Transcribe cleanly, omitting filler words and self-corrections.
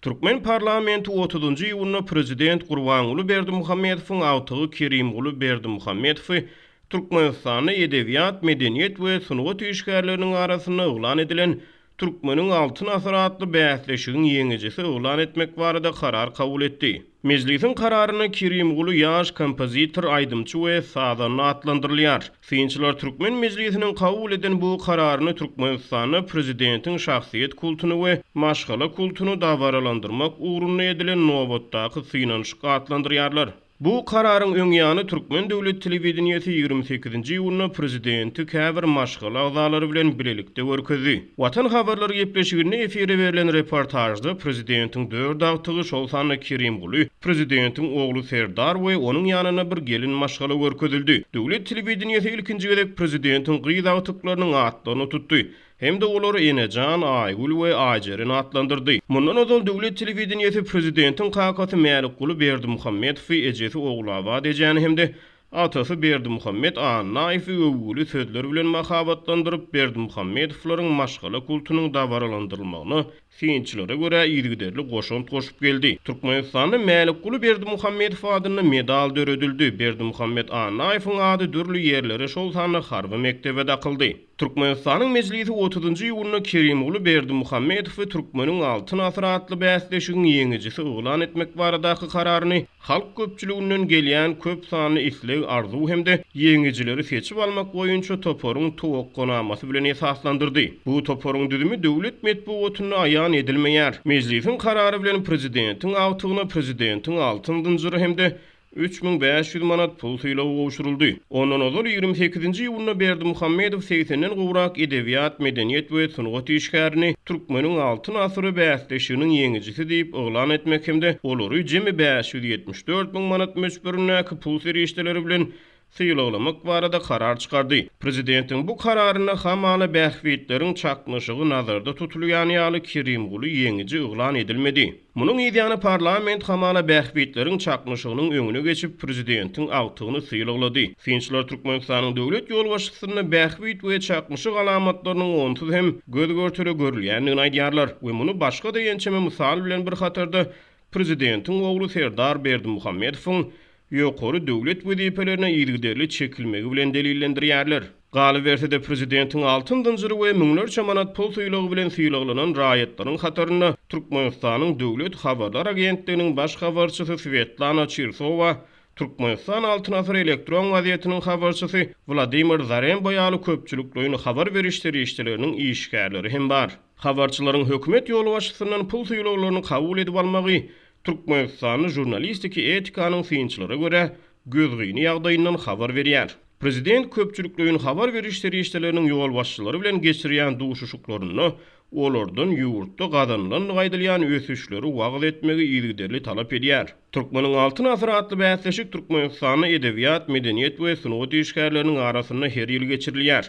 Türkmen parlamenti 30-njy ýylyna prezident Gurbanuly Berdimuhammedowyň awtygy Kerimguly Berdimuhammedowy Türkmenistany edebiýat, medeniýet we sungat işgärleriniň arasynda uglan edilen Türkmeniň altyn asyr adly bäsleşigiň ýeňejisi uglan etmek barada karar kabul etdi. Meclisiň kararyna Kerimguly ýaş kompozitor, aýdymçy we sazanly atlandyrylýar. Synçylar Türkmen meclisiniň kabul eden bu kararyny Türkmenistanyň prezidentiň şahsiýet kultuny we maşgala kultuny dawaralandyrmak ugrunda edilen nowatdaky synanyşyka atlandyrýarlar. Bu kararyň öňýany Türkmen döwlet telewizionyasy 28-nji ýylyna prezidenti käbir maşgala agzalary bilen bilelikde görkezdi. Watan habarlary gepleşigine efire berilen reportajda prezidentiň 4 awtygy şol sany Kerimguly, prezidentiň ogly Serdar we onuň ýanyna bir gelin maşgala görkezildi. Döwlet telewizionyasy ilkinji gezek prezidentiň gyz awtyklarynyň atlaryny tutdy. Hem de olary Enejan, Aýgul we Ajerin atlandyrdy. Mundan öňe döwlet telewizionyasy prezidentiň kakasy Mälikguly Berdimuhammedowy ejesi oglaba dejäni hem de atasy Berdimuhammed Anaýew öwgüli sözler bilen mahabatlandyryp Berdimuhammedowlaryň maşgala kultunyň dawaralandyrylmagyny synçylere görä ýygyderli goşunt goşup geldi. Türkmenistanyň Mälikguly Berdimuhammedow adyna medal döredildi. Berdimuhammed Anaýewiň ady dürli ýerlere şol sany harby mektebe dakyldy. Türkmenistanyň meclisi 30-njy ýylyna Kerimguly Berdimuhammedowy Türkmeniň altyn asyr adly bäsleşigiň ýeňejisi uglan etmek baradaky kararyny halk köpçüliginden gelýän köp sanly isleg, arzu hem de ýeňejileri seçip almak boýunça toporuň towak gonamasy bilen esaslandyrdy. Bu toporuň düzümi döwlet medeniýetine aýan edilmeýär. Meclisiň karary bilen prezidentiň awtygyna prezidentiň altyn dynjyry hem de 3500 manat pul sylaw gowşuruldy. Ondan ozal 28-nji ýylyna Berdimuhammedow 80-den gowrak edebiýat, medeniýet we sungat işgärini Türkmeniň altyn asyry bäsleşiginiň ýeňejisi diýip oglan etmek hem de olary jemi 574 000 manat möçberine pul serişdeleri bilen syýlamak barada karar çykardy. Prezidentiň bu kararyna hamala bähwitleriň çaknyşygy nazarda tutulýan ýaly Kerimguly ýeňeji uglan edilmedi. Munyň ýa-da parlament hamala bähwitleriň çaknyşygynyň öňüne geçip prezidentiň awtygyny syýlaglady. Synçylar Türkmenistanyň döwlet ýolbaşçysyna bähwit we çaknyşyk alamatlarynyň onsuz hem göz görtüre görülýändigini aýdýarlar we muny başga da ýençeme mysal bilen bir hatarda prezidentiň ogly Serdar Berdimuhammedowyň ýokary döwlet wezipelerine ýygyderli çekilmegi bilen delillendirýärler. Galy bersede prezidentiň altyn dynjyry we müňlerçe manat pul sylagy bilen syýlaglanan raýatlaryň hataryna Türkmenistanyň döwlet habarlar agentliginiň baş habarçysy Svetlana Çirsowa, Türkmenistan altyn asyr elektron gazetiniň habarçysy Vladimir Zarenboy ýaly köpçülikliň habar berişleri işçileriniň işgärleri hem bar. Habarçylaryň hökümet ýolbaşçysynyň pul syýlaglaryny kabul edip almagy Türkmenistanyň jurnalistiki etikanyň synçylary görä gözgüni ýagdaýyndan habar berýär. Prezident köpçülikliň habar berişleri işçileriniň ýolbaşçylary bilen geçirýän duşuşuklaryny olardan ýurtda gazanylan gaýdylýan ösüşleri wagt etmegi ýygyderli talap edýär. Türkmeniň altyn asyr adly bäsleşik Türkmenistanyň edebiýat, medeniýet we sungat işgärleriniň arasynda her ýyl geçirilýär.